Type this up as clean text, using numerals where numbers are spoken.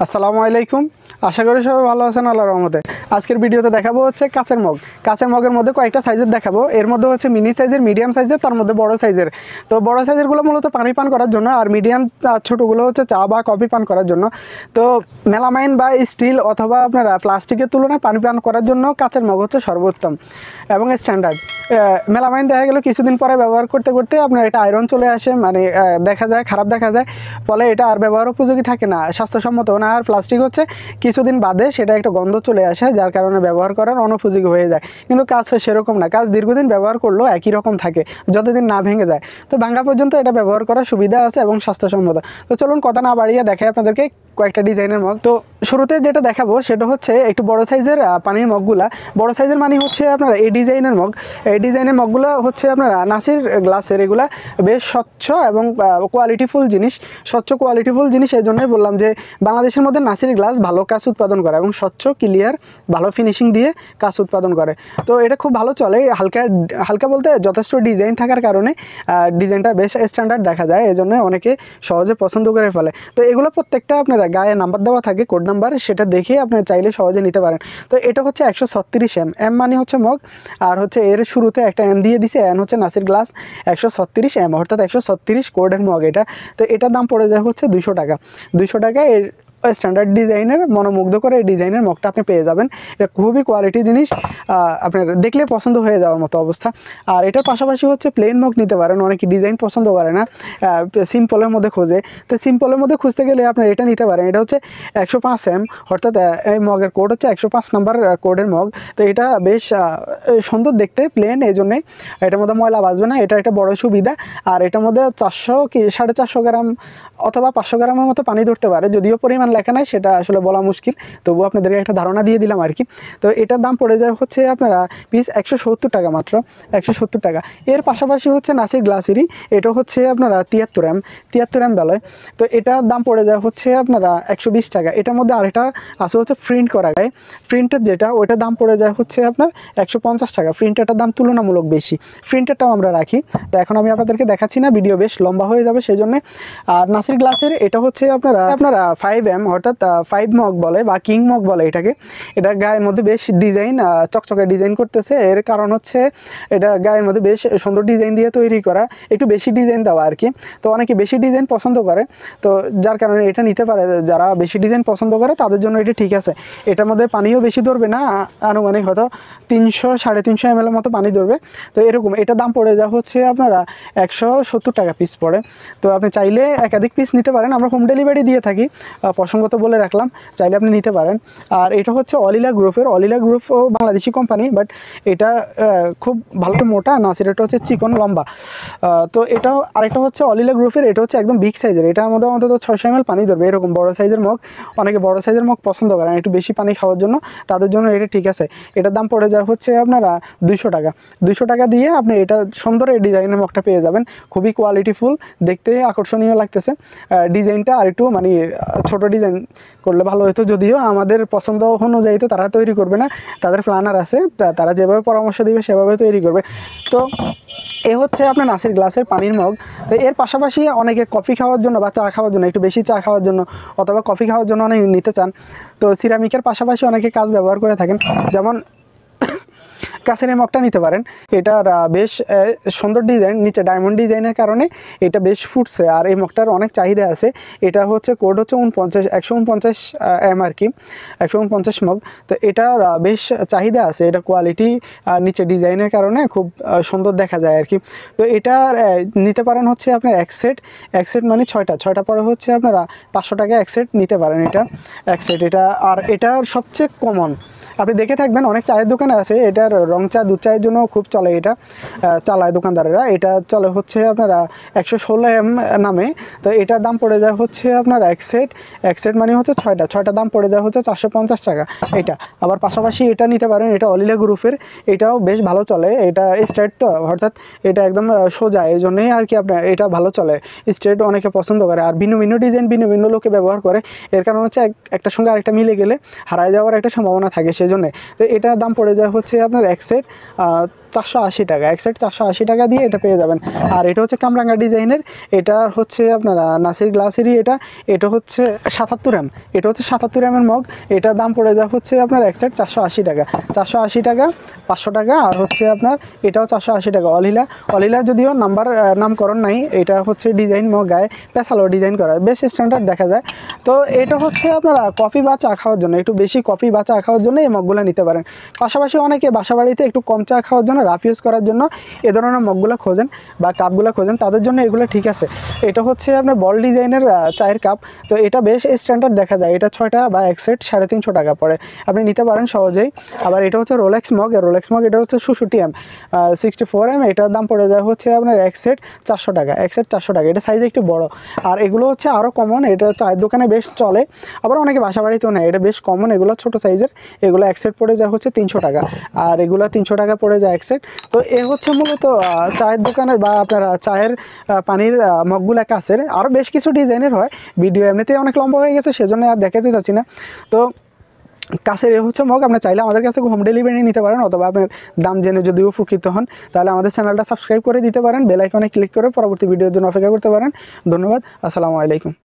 আসসালামু আলাইকুম। আশা করি সবাই ভালো আছেন আল্লাহর রহমতে। আজকের ভিডিওতে দেখাবো হচ্ছে কাচের মগ। কাচের মগের মধ্যে কয়েকটা সাইজের দেখাবো। এর মধ্যে হচ্ছে মিনি সাইজের, মিডিয়াম সাইজের, তার মধ্যে বড় সাইজের। তো বড় সাইজেরগুলো মূলত পানি পান করার জন্য, আর মিডিয়াম ছোটোগুলো হচ্ছে চা বা কফি পান করার জন্য। তো মেলামাইন বা স্টিল অথবা আপনারা প্লাস্টিকের তুলনায় পানি পান করার জন্য কাচের মগ হচ্ছে সর্বোত্তম এবং স্ট্যান্ডার্ড। মেলামাইন দেখা গেল কিছুদিন পরে ব্যবহার করতে করতে আপনার এটা আয়রন চলে আসে, মানে দেখা যায়, খারাপ দেখা যায়, ফলে এটা আর ব্যবহার উপযোগী থাকে না, স্বাস্থ্যসম্মত না। আর প্লাস্টিক হচ্ছে কিছুদিন বাদে সেটা একটা গন্ধ চলে আসে, যার কারণে ব্যবহার করার অনুপযোগী হয়ে যায়। কিন্তু কাঁচ সেরকম না, কাঁচ দীর্ঘদিন ব্যবহার করলেও একই রকম থাকে যতদিন না ভেঙে যায়। তো ভাঙা পর্যন্ত এটা ব্যবহার করার সুবিধা আছে এবং স্বাস্থ্যসম্মত। তো চলুন কথা না বাড়িয়ে দেখাই আপনাদেরকে কয়েকটা ডিজাইনের মগ। তো শুরুতে যেটা দেখাবো সেটা হচ্ছে একটু বড় সাইজের পানির মগগুলা। বড় সাইজের মানে হচ্ছে আপনারা এই ডিজাইনের মগ। এই ডিজাইনের মগগুলো হচ্ছে আপনারা নাসির গ্লাসের। এগুলা বেশ স্বচ্ছ এবং কোয়ালিটিফুল জিনিস, স্বচ্ছ কোয়ালিটিফুল জিনিস। এই জন্যই বললাম যে বাংলাদেশের মধ্যে নাসির গ্লাস ভালো কাজ উৎপাদন করে এবং স্বচ্ছ, ক্লিয়ার, ভালো ফিনিশিং দিয়ে কাজ উৎপাদন করে। তো এটা খুব ভালো চলে। হালকা হালকা বলতে যথেষ্ট ডিজাইন থাকার কারণে ডিজাইনটা বেশ স্ট্যান্ডার্ড দেখা যায়, এই জন্য অনেকে সহজে পছন্দ করে ফেলে। তো এগুলো প্রত্যেকটা আপনারা গায়ে নাম্বার দেওয়া থাকে, কোড নাম্বার, সেটা দেখে আপনারা চাইলে সহজে নিতে পারেন। তো এটা হচ্ছে 136 এম মানে হচ্ছে মগ, আর হচ্ছে এর শুরুতে একটা এম দিয়ে দিছে, এন হচ্ছে নাসির গ্লাস, 136 এম অর্থাৎ 136 কোডের মগ এটা। তো এটার দাম পড়ে যায় হচ্ছে 200 টাকা। 200 টাকা এর স্ট্যান্ডার্ড ডিজাইনের, মনোমুগ্ধ করে এই ডিজাইনের মগটা আপনি পেয়ে যাবেন। এটা খুবই কোয়ালিটি জিনিস, আপনার দেখলে পছন্দ হয়ে যাওয়ার মতো অবস্থা। আর এটার পাশাপাশি হচ্ছে প্লেন মগ নিতে পারেন, অনেকে ডিজাইন পছন্দ করে না, সিম্পলের মধ্যে খোঁজে। তো সিম্পলের মধ্যে খুঁজতে গেলে আপনার এটা নিতে পারেন। এটা হচ্ছে 105 এম অর্থাৎ এই মগের কোড হচ্ছে 105 নাম্বার কোডের মগ। তো এটা বেশ সুন্দর দেখতে, প্লেন, এই জন্যে এটার মধ্যে ময়লা বাঁচবে না, এটা একটা বড় সুবিধা। আর এটার মধ্যে 400 কি 450 গ্রাম অথবা 500 গ্রামের মতো পানি ধরতে পারে, যদিও পরিমাণ লেখা নাই, সেটা আসলে বলা মুশকিল, তবুও আপনাদেরকে একটা ধারণা দিয়ে দিলাম আর কি। তো এটার দাম পড়ে যায় হচ্ছে আপনারা পিস 170 টাকা, মাত্র 170 টাকা। এর পাশাপাশি হচ্ছে নাসির গ্লাসেরই, এটা হচ্ছে আপনারা 73 এম বেলায়। তো এটার দাম পড়ে যায় হচ্ছে আপনারা 120 টাকা। এটার মধ্যে আরেকটা আছে হচ্ছে প্রিন্ট করা গায়ে, প্রিন্টের যেটা, ওইটার দাম পড়ে যায় হচ্ছে আপনার 150 টাকা। প্রিন্টেরটার দাম তুলনামূলক বেশি, প্রিন্টেরটাও আমরা রাখি। তো এখন আমি আপনাদেরকে দেখাচ্ছি না, ভিডিও বেশ লম্বা হয়ে যাবে সেই জন্যে। আর নাসির গ্লাসের এটা হচ্ছে আপনারা 5 এম অর্থাৎ 5 মগ বলে বা কিং মগ বলে এটাকে। এটা গায়ের মধ্যে বেশ ডিজাইন, চকচকে ডিজাইন করতেছে। এর কারণ হচ্ছে এটা গায়ের মধ্যে বেশ সুন্দর ডিজাইন দিয়ে তৈরি করা, একটু বেশি ডিজাইন দেওয়া আর কি। তো অনেকে বেশি ডিজাইন পছন্দ করে, তো যার কারণে এটা নিতে পারে। যারা বেশি ডিজাইন পছন্দ করে তাদের জন্য এটা ঠিক আছে। এটার মধ্যে পানিও বেশি ধরবে না, আনুমানিক হয়তো 300-350 ml মতো পানি ধরবে। তো এরকম এটার দাম পড়ে যা হচ্ছে আপনারা 170 টাকা পিস পড়ে। তো আপনি চাইলে একাধিক পিস নিতে পারেন, আমরা হোম ডেলিভারি দিয়ে থাকি, প্রসঙ্গত বলে রাখলাম, চাইলে আপনি নিতে পারেন। আর এটা হচ্ছে অলিলা গ্রুপের, অলিলা গ্রুপ ও বাংলাদেশি কোম্পানি, বাট এটা খুব ভালো মোটা, নাসির এটা হচ্ছে চিকন লম্বা। তো এটাও আরেকটা হচ্ছে অলিলা গ্রুপের, এটা হচ্ছে একদম বিগ সাইজের, এটার মধ্যে অন্তত 600 ml পানি ধরবে, এরকম বড় সাইজের মগ। অনেকে বড় সাইজের মগ পছন্দ করেন একটু বেশি পানি খাওয়ার জন্য, তাদের জন্য এটা ঠিক আছে। এটার দাম পড়ে যায় হচ্ছে আপনারা 200 টাকা। 200 টাকা দিয়ে আপনি এটা সুন্দর এই ডিজাইনের মগটা পেয়ে যাবেন, খুবই কোয়ালিটিফুল, দেখতে আকর্ষণীয় লাগতেছে। ডিজাইনটা আর একটু মানে ছোট ডিজাইন করলে ভালো হতো, যদিও আমাদের পছন্দ অনুযায়ী তো তারা তৈরি করবে না, তাদের প্ল্যানার আছে, তারা যেভাবে পরামর্শ দিবে সেভাবে তৈরি করবে। তো এ হচ্ছে আপনার নাসির গ্লাসের পানির মগ। তো এর পাশাপাশি অনেকে কফি খাওয়ার জন্য বা চা খাওয়ার জন্য, একটু বেশি চা খাওয়ার জন্য অথবা কফি খাওয়ার জন্য অনেকে নিতে চান। তো সিরামিকের পাশাপাশি অনেকে কাজ ব্যবহার করে থাকেন, যেমন কাছের এই মগটা নিতে পারেন। এটার বেশ সুন্দর ডিজাইন, নিচে ডায়মন্ড ডিজাইনের কারণে এটা বেশ ফুটছে, আর এই মগটার অনেক চাহিদা আছে। এটা হচ্ছে কোড হচ্ছে 149 এম আর কি, 149 মগ। তো এটার বেশ চাহিদা আছে, এটা কোয়ালিটি নিচে ডিজাইনের কারণে খুব সুন্দর দেখা যায় আর কি। তো এটা নিতে পারেন হচ্ছে আপনার এক সেট মানে 6টা পরে হচ্ছে আপনারা 500 টাকা এক সেট নিতে পারেন। এটা এক সেট, এটা আর এটার সবচেয়ে কমন আপনি দেখে থাকবেন, অনেক চায়ের দোকানে আছে, এটার রং চা, দুধ চায়ের জন্য খুব চলে, এটা চালায় দোকানদারেরা। এটা চলে হচ্ছে আপনারা 116 এম নামে। তো এটার দাম পড়ে যায় হচ্ছে আপনার এক সেট মানে হচ্ছে 6টা দাম পড়ে যায় হচ্ছে 450 টাকা। এটা আবার পাশাপাশি এটা নিতে পারেন, এটা অলিলা গ্রুপের, এটাও বেশ ভালো চলে। এটা স্ট্রেট তো, অর্থাৎ এটা একদম সোজা, এই জন্যই আর কি আপনার এটা ভালো চলে। স্ট্রেট অনেকে পছন্দ করে, আর ভিন্ন ভিন্ন ডিজাইন ভিন্ন ভিন্ন লোকে ব্যবহার করে। এর কারণ হচ্ছে একটার সঙ্গে আরেকটা মিলে গেলে হারায় যাওয়ার একটা সম্ভাবনা থাকে, সেজন্য। তো এটার দাম পড়ে যায় হচ্ছে আপনার এক সেট 480 টাকা, এক সেট 480 টাকা দিয়ে এটা পেয়ে যাবেন। আর এটা হচ্ছে কামরাঙ্গা ডিজাইনের, এটা হচ্ছে আপনারা নাসির গ্লাসেরই, এটা হচ্ছে 77 এটা হচ্ছে 77 এর মগ। এটার দাম পড়ে যায় হচ্ছে আপনার এক সেট 480 টাকা, 480 টাকা, 500 টাকা। আর হচ্ছে আপনার এটাও 480 টাকা। অলিলা যদিও নামকরণ নাই, এটা হচ্ছে ডিজাইন মগ, গায়ে পেছালো ডিজাইন করা, বেশ স্ট্যান্ডার্ড দেখা যায়। তো এটা হচ্ছে আপনারা কফি বা চা খাওয়ার জন্য, একটু বেশি কফি বা চা খাওয়ার জন্য এই মগগুলো নিতে পারেন। পাশাপাশি অনেকে বাসা বাড়িতে একটু কম চা খাওয়ার জন্য, রাফ ইউজ করার জন্য এ ধরনের মগগুলো খোঁজেন বা কাপগুলো খোঁজেন, তাদের জন্য এগুলো ঠিক আছে। এটা হচ্ছে আপনার বল ডিজাইনের চায়ের কাপ। তো এটা বেশ স্ট্যান্ডার্ড দেখা যায়। এটা 6টা বা এক সেট 350 টাকা পড়ে, আপনি নিতে পারেন সহজেই। আবার এটা হচ্ছে রোলেক্স মগ, এটা হচ্ছে 66 64 এটার দাম পড়ে যায় হচ্ছে আপনার এক সেট 400 টাকা, এক সেট 400 টাকা। এটা সাইজ একটু বড়। আর এগুলো হচ্ছে আরও কমন, এটা চায়ের দোকানে বেশ চলে, আবার অনেকে বাসা বাড়িতেও নেয়। এটা বেশ কমন, এগুলো ছোটো সাইজের, এগুলো এক সেট পড়ে যায় হচ্ছে 300 টাকা, আর এগুলো 300 টাকা পড়ে যায় এক সেট। তো এ হচ্ছে মূলত চায়ের দোকানের বা আপনারা চায়ের পানির মগগুলা কাছের। আরও বেশ কিছু ডিজাইনের হয়, ভিডিও এমনিতেই অনেক লম্বা হয়ে গেছে, সেজন্য আর দেখাতে চাচ্ছি না। তো কাছের এ হচ্ছে মগ, আপনি চাইলে আমাদের কাছে হোম ডেলিভারি নিতে পারেন, অথবা আপনার দাম জেনে যদি উপকৃত হন তাহলে আমাদের চ্যানেলটা সাবস্ক্রাইব করে দিতে পারেন, বেল আইকনে ক্লিক করে পরবর্তী ভিডিওর জন্য অপেক্ষা করতে পারেন। ধন্যবাদ, আসসালামু আলাইকুম।